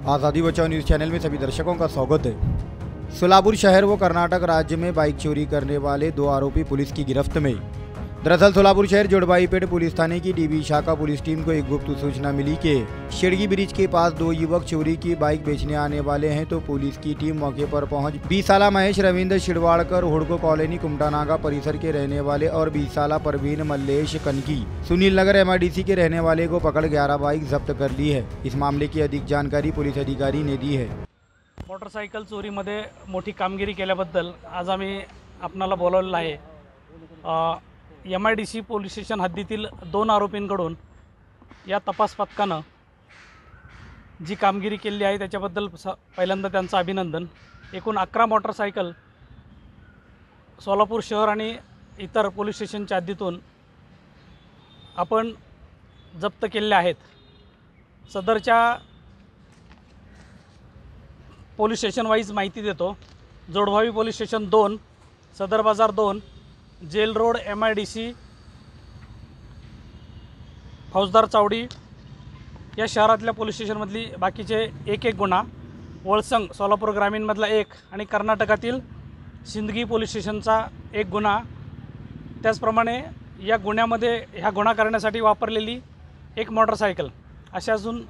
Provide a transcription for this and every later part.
आज़ादी बचाओ news channel में सभी दर्शकों का स्वागत है। सोलापुर शहर व कर्नाटक राज्य में बाइक चोरी करने वाले 2 आरोपी पुलिस की गिरफ्त में। दरअसल सोलापुर शहर जोड़बाईपेट पुलिस थाने की डीबी शाखा पुलिस टीम को एक गुप्त सूचना मिली कि शिड़गी ब्रिज के पास 2 युवक चोरी की बाइक बेचने आने वाले हैं, तो पुलिस की टीम मौके पर पहुंच 20 साला महेश रविंद्र शिड़वाड़कर हुड़को कॉलोनी कुमटानागा परिसर के रहने वाले और 20 साला परवीन मल्लेश कनकी सुनील नगर MIDC के रहने वाले को पकड़ 11 बाइक जब्त कर ली है। इस मामले की अधिक जानकारी पुलिस अधिकारी ने दी है। मोटरसायकल चोरीमध्ये मोठी कामगिरी केल्याबद्दल आज आम्ही आपणाला बोलावलेलं आहे। MIDC पोलीस स्टेशन हद्दीतील 2 आरोपींकडून या तपास पथकानं जी कामगिरी केली आहे त्याच्याबद्दल पहिल्यांदा त्यांचं अभिनंदन। एकूण 11 मोटरसायकल सोलापूर शहर आणि इतर पोलीस स्टेशनच्या हद्दीतून आपण जप्त केलेल्या आहेत। सदरच्या पोलीस स्टेशन वाईज माहिती देतो। जोडभावी पोलीस स्टेशन 2, सदर बाजार 2, जेल रोड MIDC, फौजदार चावडी या शहरातल्या पोलीस स्टेशनमधली बाकीचे एक गुन्हा, वळसंग सोलापूर ग्रामीणमधला 1 आणि कर्नाटकातील सिंदगी पोलीस स्टेशनचा 1 गुन्हा, त्याचप्रमाणे या गुन्ह्यामध्ये ह्या गुन्हा करण्यासाठी वापरलेली 1 मोटरसायकल अशा अजून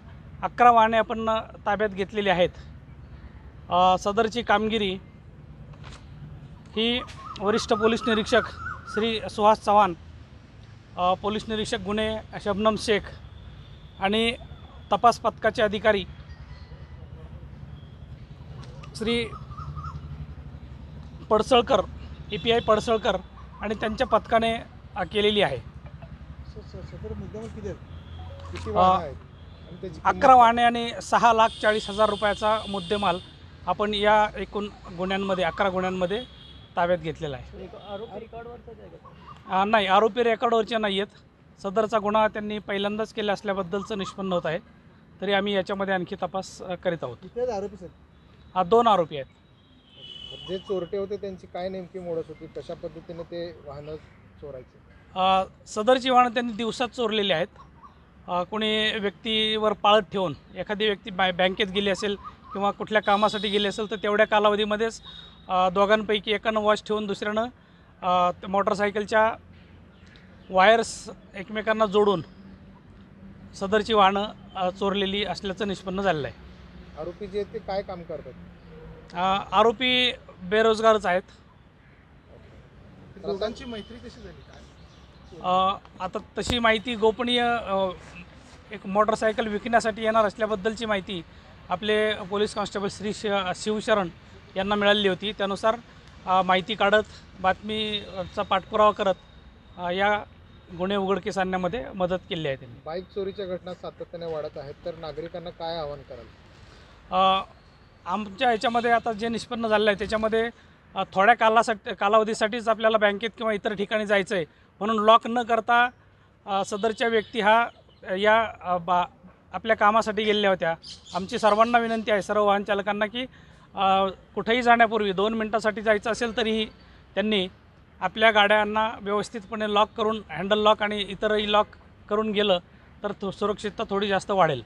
11 वाहने आपण ताब्यात घेतलेली आहेत। सदरची कामगिरी ही वरिष्ठ पोलीस निरीक्षक श्री सुहास चव्हाण, पोलीस निरीक्षक गुन्हे शबनम शेख आणि तपास पथकाचे अधिकारी श्री पडसळकर API पडसळकर आणि त्यांच्या पथकाने केलेली आहे। 11 वाहने आणि 6,40,000 रुपयाचा मुद्देमाल आपण या एकूण गुन्ह्यांमध्ये 11 गुन्ह्यांमध्ये ताब्यात घेतलेला आहे। नाही, आरोपी रेकॉर्डवरचे नाही आहेत। सदरचा गुन्हा त्यांनी पहिल्यांदाच केला असल्याबद्दलचं निष्पन्न होत आहे, तरी आम्ही याच्यामध्ये आणखी तपास करीत आहोत। किती आरोपी सर? 2 आरोपी आहेत। जे चोरटे होते त्यांची काय नेमकी मोडस होती, कशा पद्धतीने ते वाहनं चोरायचे? सदरची वाहनं त्यांनी दिवसात चोरलेली आहेत। कोणी व्यक्तीवर पाळत ठेवून, एखादी व्यक्ती बँकेत गेली असेल किंवा कुठल्या कामासाठी गेली असेल तर तेवढ्या कालावधीमध्येच दोघांपैकी एकानं वॉच ठेवून दुसऱ्यानं मोटरसायकलच्या वायर्स एकमेकांना जोडून सदरची वाहनं चोरलेली असल्याचं निष्पन्न झालेलं आहे। आरोपी जे ते काय काम करतात? आरोपी बेरोजगारच आहेत। दोघांची मैत्री कशी झाली काय? आता तशी माहिती गोपनीय, एक मोटरसायकल विकण्यासाठी येणार असल्याबद्दलची माहिती आपले पोलीस कॉन्स्टेबल श्री शिवशरण यांना मिळाली होती। त्यानुसार माहिती काढत बातमीचा पाठपुरावा करत या गुन्हे उघडकीस आणण्यामध्ये मदत केली आहे त्यांनी। बाईक चोरीच्या घटना सातत्याने वाढत आहेत, तर नागरिकांना काय आवाहन कराल? आमच्या याच्यामध्ये आता जे निष्पन्न झालेलं आहे त्याच्यामध्ये थोड्या कालावधीसाठीच आपल्याला बँकेत किंवा इतर ठिकाणी जायचं आहे, म्हणून लॉक न करता सदरच्या व्यक्ती या आपल्या कामासाठी गेलेल्या होत्या। आमची सर्वांना विनंती आहे, सर्व वाहन चालकांना, की कुठेही जाण्यापूर्वी 2 मिनिटासाठी जायचं असेल तरीही त्यांनी आपल्या गाड्यांना व्यवस्थितपणे लॉक करून, हँडल लॉक आणि इतरही लॉक करून गेलं तर सुरक्षितता थोडी जास्त वाढेल।